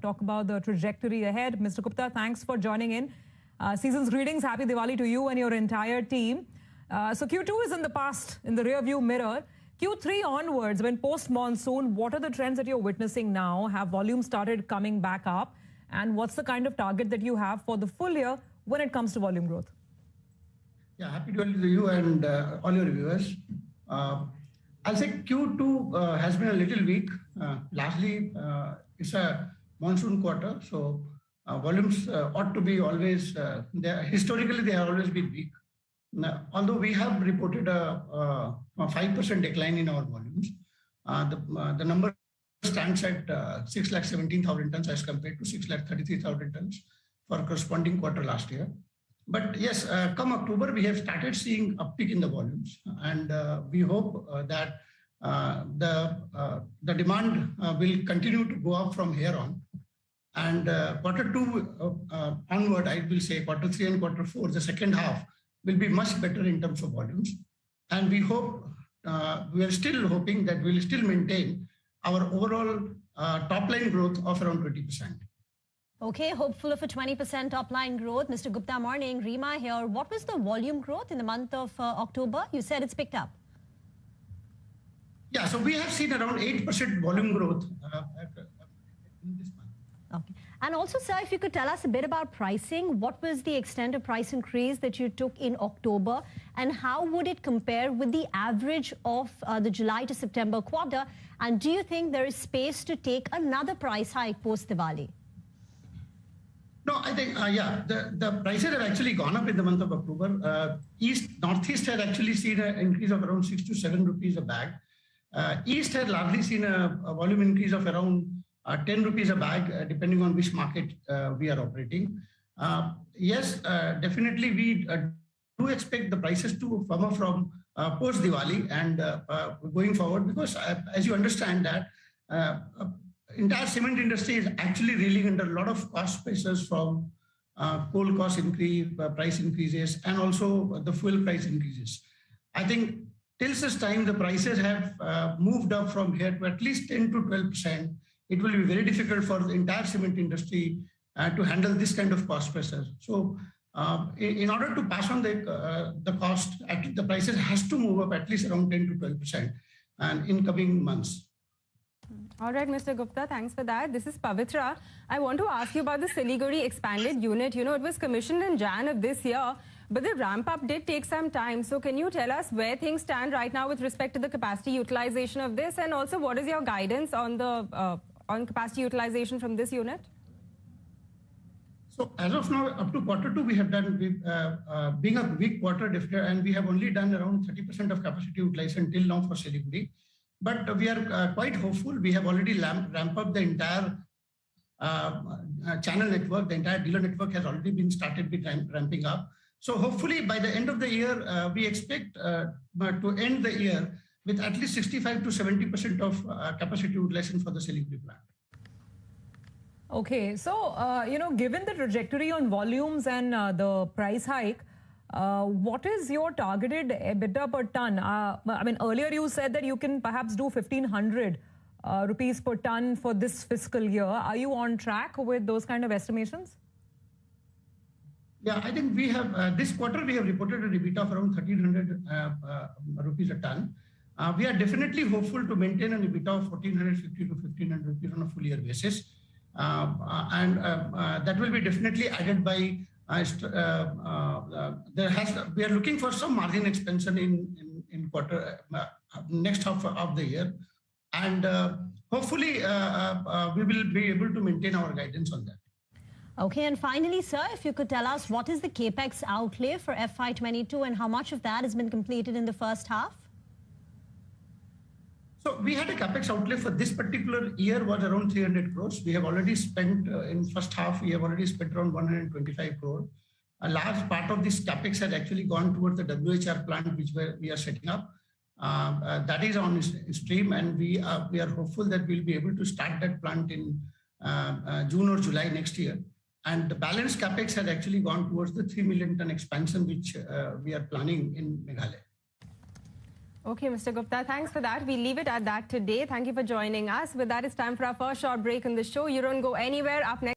talk about the trajectory ahead. Mr. Gupta, thanks for joining in. Season's greetings. Happy Diwali to you and your entire team. So Q2 is in the past, in the rearview mirror. Q3 onwards, when post-monsoon, what are the trends that you're witnessing now? Have volumes started coming back up? And what's the kind of target that you have for the full year when it comes to volume growth? Yeah, happy Diwali to you and all your viewers. I'll say Q2 has been a little weak. Largely, it's a monsoon quarter, so volumes ought to be always, historically they have always been weak. Now, although we have reported a 5% decline in our volumes, the number stands at 6,17,000 tons as compared to 6,33,000 tons for corresponding quarter last year. But yes, come October, we have started seeing uptick in the volumes, and we hope that the demand will continue to go up from here on. And quarter two onward, I will say quarter three and quarter four, the second half will be much better in terms of volumes. And we hope, we are still hoping that we'll still maintain our overall top line growth of around 20%. Okay, hopeful of a 20% top line growth. Mr. Gupta, morning. Rima here. What was the volume growth in the month of October? You said it's picked up. Yeah, so we have seen around 8% volume growth in this month. Okay. And also, sir, if you could tell us a bit about pricing, what was the extent of price increase that you took in October, and how would it compare with the average of the July to September quarter? And do you think there is space to take another price hike post-Diwali? No, I think, the prices have actually gone up in the month of October. Northeast had actually seen an increase of around 6 to 7 rupees a bag. East had largely seen a volume increase of around 10 rupees a bag, depending on which market we are operating. Yes, definitely we do expect the prices to firm up from post-Diwali and going forward, because as you understand that entire cement industry is actually reeling under a lot of cost pressures from coal cost increase, price increases, and also the fuel price increases. I think till such time the prices have moved up from here to at least 10 to 12%, it will be very difficult for the entire cement industry to handle this kind of cost pressure. So in order to pass on the cost, the prices has to move up at least around 10 to 12% and in coming months. All right, Mr. Gupta, thanks for that. This is Pavitra. I want to ask you about the Siliguri expanded unit. You know, it was commissioned in Jan of this year, but the ramp up did take some time. So can you tell us where things stand right now with respect to the capacity utilization of this, and also what is your guidance on the on capacity utilization from this unit? So as of now, up to quarter two, we have done, being a weak quarter, and we have only done around 30% of capacity utilization till now for Siliguri. But we are quite hopeful. We have already ramped up the entire channel network. The entire dealer network has already been started with ramping up. So hopefully by the end of the year, we expect to end the year with at least 65 to 70% of capacity utilization for the Siliguri plant. Okay, so, given the trajectory on volumes and the price hike, what is your targeted EBITDA per ton? I mean, earlier you said that you can perhaps do 1,500 rupees per ton for this fiscal year. Are you on track with those kind of estimations? Yeah, I think we have, this quarter we have reported an EBITDA of around 1,300 rupees a ton. We are definitely hopeful to maintain an EBITDA of 1,450 to 1,500 rupees on a full year basis. And that will be definitely added by we are looking for some margin expansion in quarter next half of the year, and hopefully we will be able to maintain our guidance on that. Okay, and finally, sir, if you could tell us what is the capex outlay for FY22 and how much of that has been completed in the first half? So we had a capex outlay for this particular year was around 300 crores. We have already spent in first half, we have already spent around 125 crore. A large part of this capex had actually gone towards the WHR plant, which we are setting up. That is on stream, and we are hopeful that we'll be able to start that plant in June or July next year. And the balance capex had actually gone towards the 3 million ton expansion, which we are planning in Meghalaya. Okay, Mr. Gupta, thanks for that. We'll leave it at that today. Thank you for joining us. With that, it's time for our first short break in the show. You don't go anywhere. Up next.